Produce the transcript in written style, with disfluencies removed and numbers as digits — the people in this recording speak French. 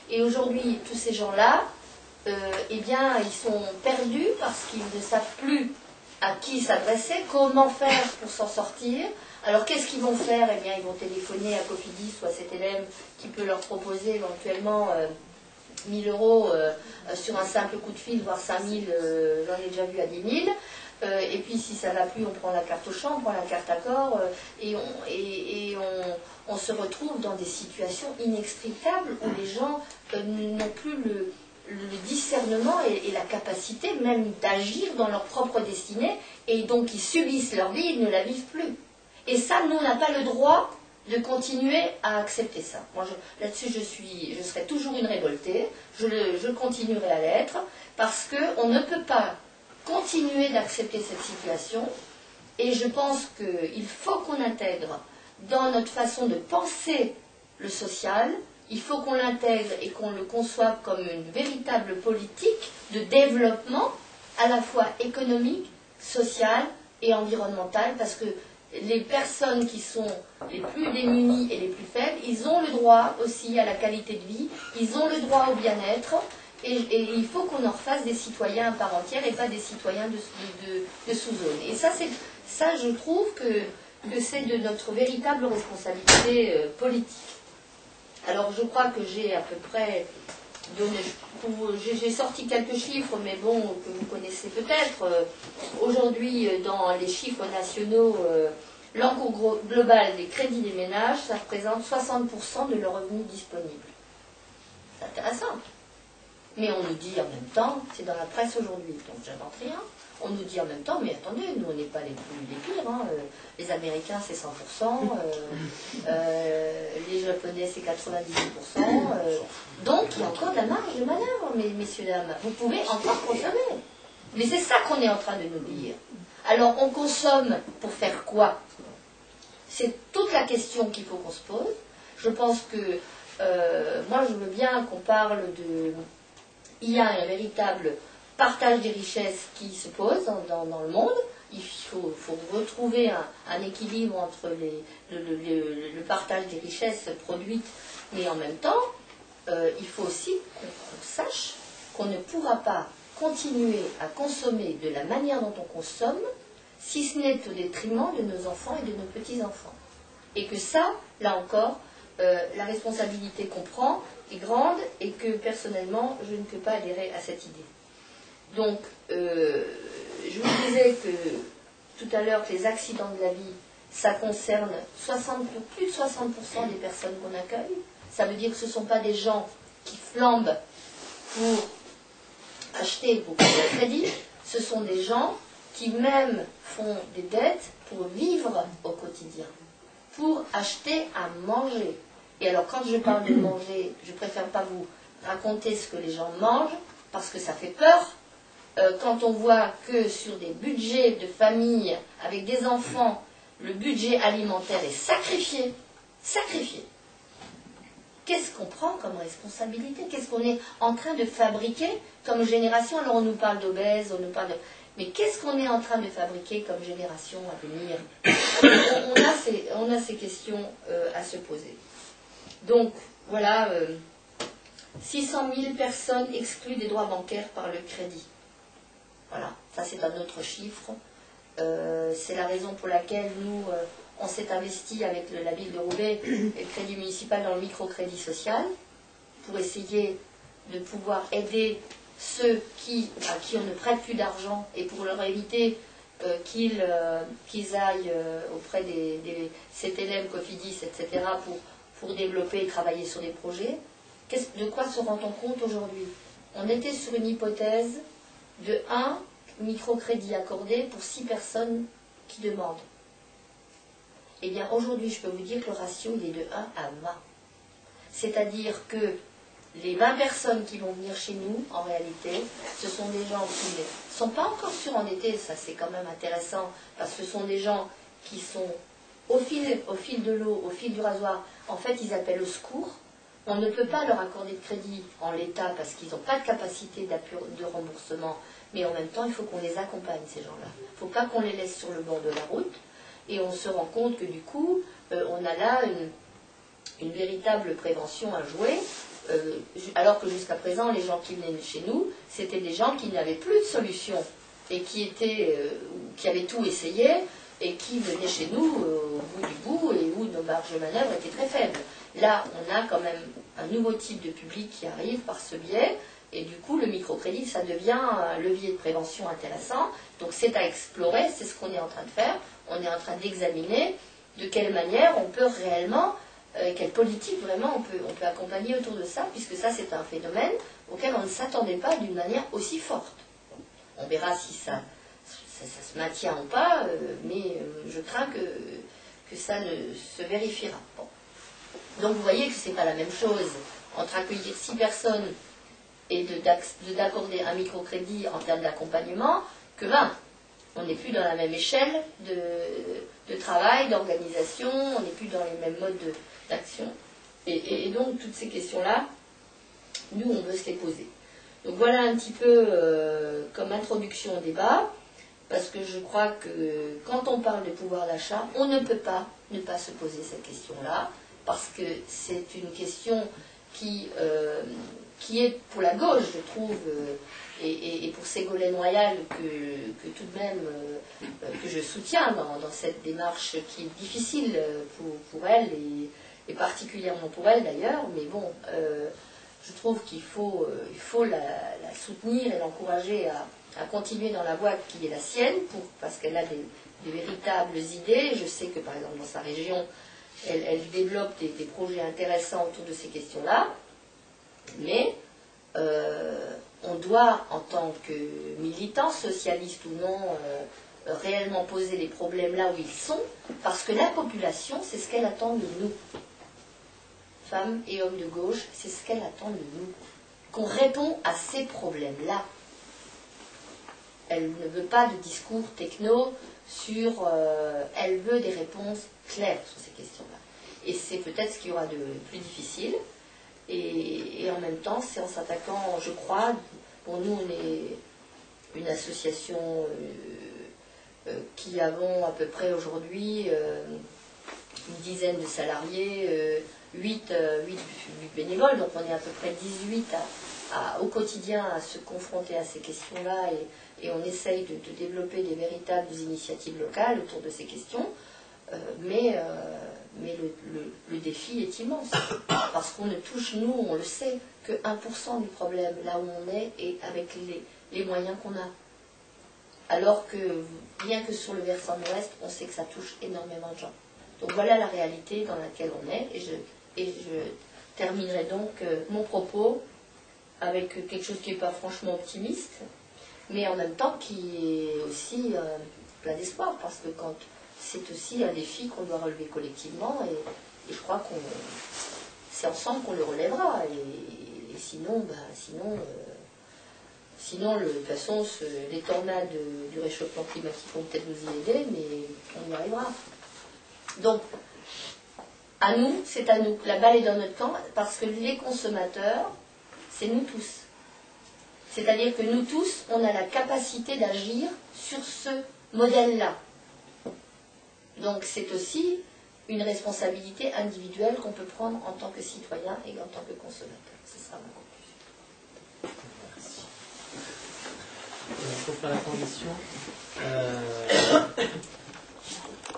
Et aujourd'hui, tous ces gens-là, eh bien, ils sont perdus parce qu'ils ne savent plus à qui s'adresser, comment faire pour s'en sortir. Alors, qu'est-ce qu'ils vont faire? Eh bien, ils vont téléphoner à Cofidis ou à cet élève qui peut leur proposer éventuellement 1000 euros sur un simple coup de fil, voire 5000, j'en ai déjà vu à 10 000. Et puis si ça ne va plus, on prend la carte au champ, on prend la carte accord, et on se retrouve dans des situations inextricables où les gens n'ont plus le discernement et la capacité même d'agir dans leur propre destinée, et donc ils subissent leur vie, ils ne la vivent plus. Et ça, nous, on n'a pas le droit de continuer à accepter ça. Moi, là-dessus, je serai toujours une révoltée, je continuerai à l'être, parce qu'on ne peut pas continuer d'accepter cette situation, et je pense qu'il faut qu'on intègre dans notre façon de penser le social, il faut qu'on l'intègre et qu'on le conçoive comme une véritable politique de développement à la fois économique, social et environnemental, parce que les personnes qui sont les plus démunies et les plus faibles, ils ont le droit aussi à la qualité de vie, ils ont le droit au bien-être, et il faut qu'on en refasse des citoyens à part entière et pas des citoyens de sous-zone. Et ça, je trouve que c'est de notre véritable responsabilité politique. Alors je crois que j'ai à peu près donné, j'ai sorti quelques chiffres, mais bon, que vous connaissez peut-être. Aujourd'hui, dans les chiffres nationaux, l'encours global des crédits des ménages, ça représente 60% de leurs revenus disponibles. C'est intéressant. Mais on nous dit en même temps, c'est dans la presse aujourd'hui, donc j'invente rien, on nous dit en même temps, mais attendez, nous on n'est pas les pires, hein, les Américains c'est 100%, les Japonais c'est 98%, donc il y a encore de la marge de manœuvre, messieurs, dames, vous pouvez encore consommer. Mais c'est ça qu'on est en train de nous dire. Alors on consomme pour faire quoi? C'est toute la question qu'il faut qu'on se pose. Je pense que, moi je veux bien qu'on parle de... Il y a un véritable partage des richesses qui se pose dans le monde. Il faut retrouver un équilibre entre le partage des richesses produites, mais en même temps, il faut aussi qu'on sache qu'on ne pourra pas continuer à consommer de la manière dont on consomme, si ce n'est au détriment de nos enfants et de nos petits-enfants. Et que ça, là encore, la responsabilité qu'on prend est grande, et que personnellement je ne peux pas adhérer à cette idée. Donc je vous disais que tout à l'heure que les accidents de la vie, ça concerne plus de 60% des personnes qu'on accueille. Ça veut dire que ce ne sont pas des gens qui flambent pour acheter beaucoup de crédit, ce sont des gens qui même font des dettes pour vivre au quotidien, pour acheter à manger. Et alors, quand je parle de manger, je préfère pas vous raconter ce que les gens mangent, parce que ça fait peur. Quand on voit que sur des budgets de famille avec des enfants, le budget alimentaire est sacrifié. Qu'est-ce qu'on prend comme responsabilité? Qu'est-ce qu'on est en train de fabriquer comme génération? Alors, on nous parle d'obèses, on nous parle de... Mais qu'est-ce qu'on est en train de fabriquer comme génération à venir? On a ces questions à se poser. Donc, voilà, 600 000 personnes exclues des droits bancaires par le crédit. Voilà, ça c'est un autre chiffre. C'est la raison pour laquelle nous, on s'est investi avec la ville de Roubaix et le crédit municipal dans le microcrédit social, pour essayer de pouvoir aider ceux à qui on ne prête plus d'argent, et pour leur éviter qu'ils aillent auprès des CTLM, Cofidis, etc., pour développer et travailler sur des projets. De quoi se rend-on compte aujourd'hui? On était sur une hypothèse de 1 microcrédit accordé pour 6 personnes qui demandent. Eh bien, aujourd'hui, je peux vous dire que le ratio, il est de 1 à 20. C'est-à-dire que les 20 personnes qui vont venir chez nous, en réalité, ce sont des gens qui ne sont pas encore surendettés, ça c'est quand même intéressant, parce que ce sont des gens qui sont au fil de l'eau, au fil du rasoir. En fait, ils appellent au secours. On ne peut pas leur accorder de crédit en l'état parce qu'ils n'ont pas de capacité de remboursement, mais en même temps, il faut qu'on les accompagne, ces gens-là. Il ne faut pas qu'on les laisse sur le bord de la route, et on se rend compte que du coup, on a là une véritable prévention à jouer. alors que jusqu'à présent, les gens qui venaient chez nous, c'était des gens qui n'avaient plus de solution et qui avaient tout essayé et qui venaient chez nous au bout du bout et où nos marges de manœuvre étaient très faibles. Là, on a quand même un nouveau type de public qui arrive par ce biais, et du coup, le microcrédit, ça devient un levier de prévention intéressant. Donc c'est à explorer, c'est ce qu'on est en train de faire. On est en train d'examiner de quelle manière on peut réellement, quelle politique vraiment on peut accompagner autour de ça, puisque ça c'est un phénomène auquel on ne s'attendait pas d'une manière aussi forte. On verra si ça se maintient ou pas, mais je crains que ça ne se vérifiera. Bon. Donc vous voyez que ce n'est pas la même chose entre accueillir 6 personnes et d'accorder un microcrédit en termes d'accompagnement que 20. On n'est plus dans la même échelle de travail, d'organisation, on n'est plus dans les mêmes modes d'action. Et donc toutes ces questions-là, nous on veut se les poser. Donc voilà un petit peu comme introduction au débat, parce que je crois que quand on parle de pouvoir d'achat, on ne peut pas ne pas se poser cette question-là, parce que c'est une question qui est pour la gauche, je trouve, et pour Ségolène Royal, que tout de même, que je soutiens dans cette démarche qui est difficile pour elle, et particulièrement pour elle d'ailleurs, mais bon, je trouve qu'il faut la soutenir et l'encourager à continuer dans la voie qui est la sienne, parce qu'elle a des véritables idées. Je sais que par exemple dans sa région, elle développe des projets intéressants autour de ces questions-là, mais on doit, en tant que militant, socialiste ou non, réellement poser les problèmes là où ils sont, parce que la population, c'est ce qu'elle attend de nous. Femmes et hommes de gauche, c'est ce qu'elle attend de nous. Qu'on répond à ces problèmes-là. Elle ne veut pas de discours techno sur... elle veut des réponses claires sur ces questions-là. Et c'est peut-être ce qu'il y aura de plus difficile. Et en même temps, c'est en s'attaquant, je crois, pour nous, on est une association qui avons à peu près aujourd'hui une dizaine de salariés, 8 bénévoles, donc on est à peu près 18 au quotidien à se confronter à ces questions-là, et on essaye de développer des véritables initiatives locales autour de ces questions, mais le défi est immense, parce qu'on ne touche, nous, on le sait, que 1% du problème, là où on est, et avec les moyens qu'on a. Alors que, bien que sur le versant nord-est, on sait que ça touche énormément de gens. Donc voilà la réalité dans laquelle on est, et je terminerai donc mon propos avec quelque chose qui n'est pas franchement optimiste, mais en même temps qui est aussi plein d'espoir, parce que c'est aussi un défi qu'on doit relever collectivement, et je crois que c'est ensemble qu'on le relèvera, et sinon, sinon, de toute façon, les tornades du réchauffement climatique vont peut-être nous y aider, mais on y arrivera. Donc, à nous, c'est à nous. La balle est dans notre camp, parce que les consommateurs, c'est nous tous. C'est-à-dire que nous tous, on a la capacité d'agir sur ce modèle-là. Donc, c'est aussi une responsabilité individuelle qu'on peut prendre en tant que citoyen et en tant que consommateur. Ce sera ma conclusion. Merci. Pour faire la transition,